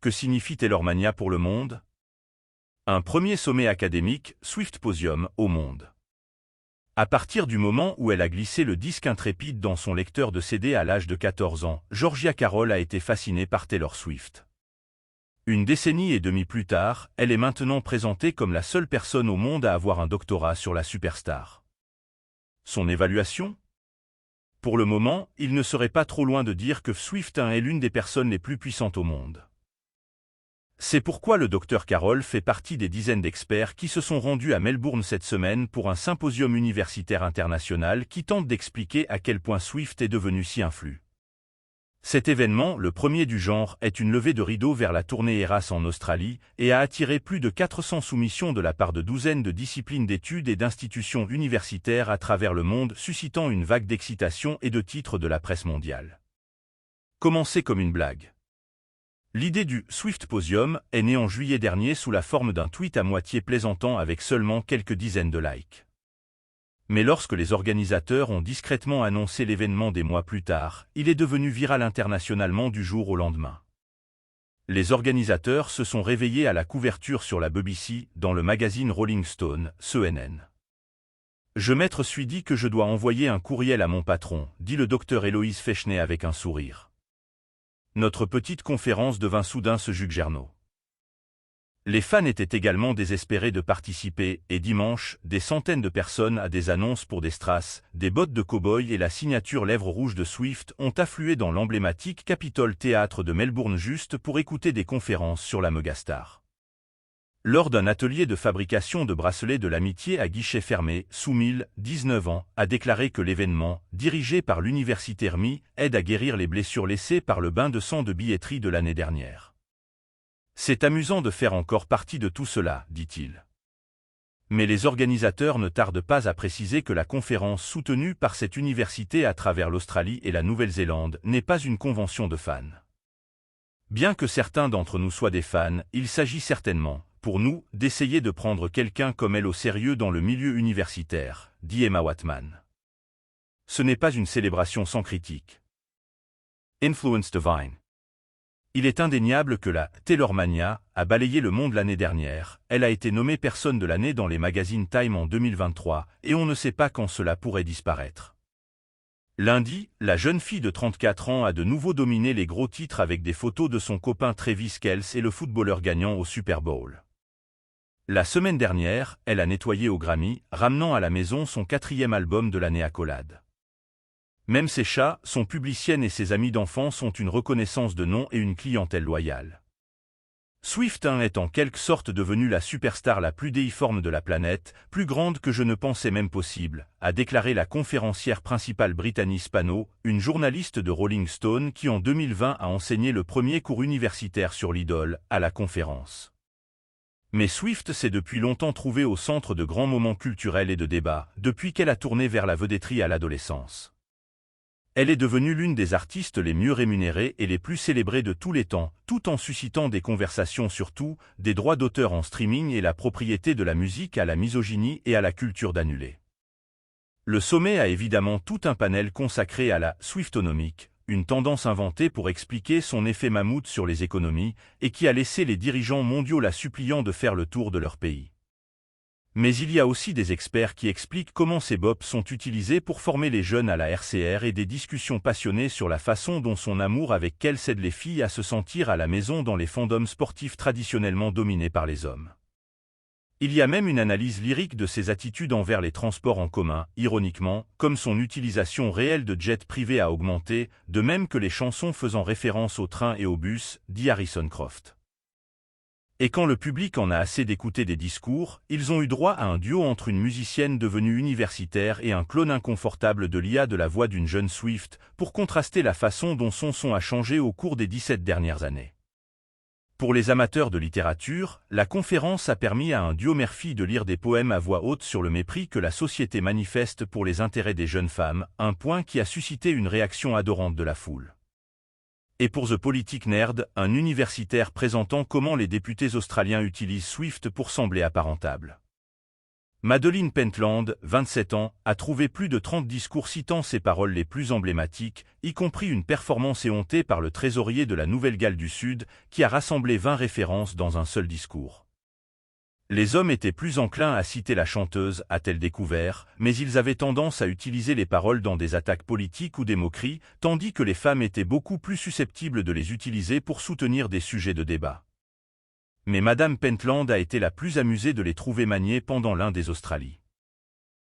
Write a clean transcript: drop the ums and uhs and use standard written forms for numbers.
Que signifie Taylormania pour le monde? Un premier sommet académique, Swiftposium, au monde. À partir du moment où elle a glissé le disque intrépide dans son lecteur de CD à l'âge de 14 ans, Georgia Carroll a été fascinée par Taylor Swift. Une décennie et demie plus tard, elle est maintenant présentée comme la seule personne au monde à avoir un doctorat sur la superstar. Son évaluation? Pour le moment, il ne serait pas trop loin de dire que Swift est l'une des personnes les plus puissantes au monde. C'est pourquoi le Dr Carroll fait partie des dizaines d'experts qui se sont rendus à Melbourne cette semaine pour un symposium universitaire international qui tente d'expliquer à quel point Swift est devenu si influent. Cet événement, le premier du genre, est une levée de rideau vers la tournée Eras en Australie et a attiré plus de 400 soumissions de la part de douzaines de disciplines d'études et d'institutions universitaires à travers le monde, suscitant une vague d'excitation et de titres de la presse mondiale. Commencé comme une blague. L'idée du Swiftposium est née en juillet dernier sous la forme d'un tweet à moitié plaisantant avec seulement quelques dizaines de likes. Mais lorsque les organisateurs ont discrètement annoncé l'événement des mois plus tard, il est devenu viral internationalement du jour au lendemain. Les organisateurs se sont réveillés à la couverture sur la BBC, dans le magazine Rolling Stone, CNN. Je m'être suis dit que je dois envoyer un courriel à mon patron, dit le docteur Héloïse Fechenay avec un sourire. Notre petite conférence devint soudain ce juggernaut. Les fans étaient également désespérés de participer, et dimanche, des centaines de personnes à des annonces pour des strass, des bottes de cow-boy et la signature lèvres rouges de Swift ont afflué dans l'emblématique Capitol Theatre de Melbourne juste pour écouter des conférences sur la mégastar. Lors d'un atelier de fabrication de bracelets de l'amitié à guichet fermé, Soumil, 19 ans, a déclaré que l'événement, dirigé par l'université RMI, aide à guérir les blessures laissées par le bain de sang de billetterie de l'année dernière. C'est amusant de faire encore partie de tout cela, dit-il. Mais les organisateurs ne tardent pas à préciser que la conférence soutenue par cette université à travers l'Australie et la Nouvelle-Zélande n'est pas une convention de fans. Bien que certains d'entre nous soient des fans, il s'agit certainement, pour nous, d'essayer de prendre quelqu'un comme elle au sérieux dans le milieu universitaire, dit Emma Watman. Ce n'est pas une célébration sans critique. Influence Divine. Il est indéniable que la Taylormania a balayé le monde l'année dernière, elle a été nommée personne de l'année dans les magazines Time en 2023, et on ne sait pas quand cela pourrait disparaître. Lundi, la jeune fille de 34 ans a de nouveau dominé les gros titres avec des photos de son copain Travis Kelce et le footballeur gagnant au Super Bowl. La semaine dernière, elle a nettoyé au Grammy, ramenant à la maison son 4e album de l'année accolade. Même ses chats, son publicienne et ses amis d'enfance ont une reconnaissance de nom et une clientèle loyale. Swift est en quelque sorte devenue la superstar la plus déiforme de la planète, plus grande que je ne pensais même possible, a déclaré la conférencière principale Brittany Spano, une journaliste de Rolling Stone qui en 2020 a enseigné le premier cours universitaire sur l'idole, à la conférence. Mais Swift s'est depuis longtemps trouvée au centre de grands moments culturels et de débats, depuis qu'elle a tourné vers la vedetterie à l'adolescence. Elle est devenue l'une des artistes les mieux rémunérées et les plus célébrées de tous les temps, tout en suscitant des conversations sur tout, des droits d'auteur en streaming et la propriété de la musique à la misogynie et à la culture d'annuler. Le sommet a évidemment tout un panel consacré à la Swiftonomique, une tendance inventée pour expliquer son effet mammouth sur les économies et qui a laissé les dirigeants mondiaux la suppliant de faire le tour de leur pays. Mais il y a aussi des experts qui expliquent comment ces bops sont utilisés pour former les jeunes à la RCR et des discussions passionnées sur la façon dont son amour avec Kelce aide les filles à se sentir à la maison dans les fandoms sportifs traditionnellement dominés par les hommes. Il y a même une analyse lyrique de ses attitudes envers les transports en commun, ironiquement, comme son utilisation réelle de jets privés a augmenté, de même que les chansons faisant référence aux trains et aux bus, dit Harrison Croft. Et quand le public en a assez d'écouter des discours, ils ont eu droit à un duo entre une musicienne devenue universitaire et un clone inconfortable de l'IA de la voix d'une jeune Swift, pour contraster la façon dont son son a changé au cours des 17 dernières années. Pour les amateurs de littérature, la conférence a permis à un duo mère-fille de lire des poèmes à voix haute sur le mépris que la société manifeste pour les intérêts des jeunes femmes, un point qui a suscité une réaction adorante de la foule. Et pour The Politic Nerd, un universitaire présentant comment les députés australiens utilisent Swift pour sembler apparentables. Madeleine Pentland, 27 ans, a trouvé plus de 30 discours citant ses paroles les plus emblématiques, y compris une performance éhontée par le trésorier de la Nouvelle-Galles du Sud, qui a rassemblé 20 références dans un seul discours. Les hommes étaient plus enclins à citer la chanteuse, a-t-elle découvert, mais ils avaient tendance à utiliser les paroles dans des attaques politiques ou des moqueries, tandis que les femmes étaient beaucoup plus susceptibles de les utiliser pour soutenir des sujets de débat. Mais Madame Pentland a été la plus amusée de les trouver maniés pendant l'un des Australies.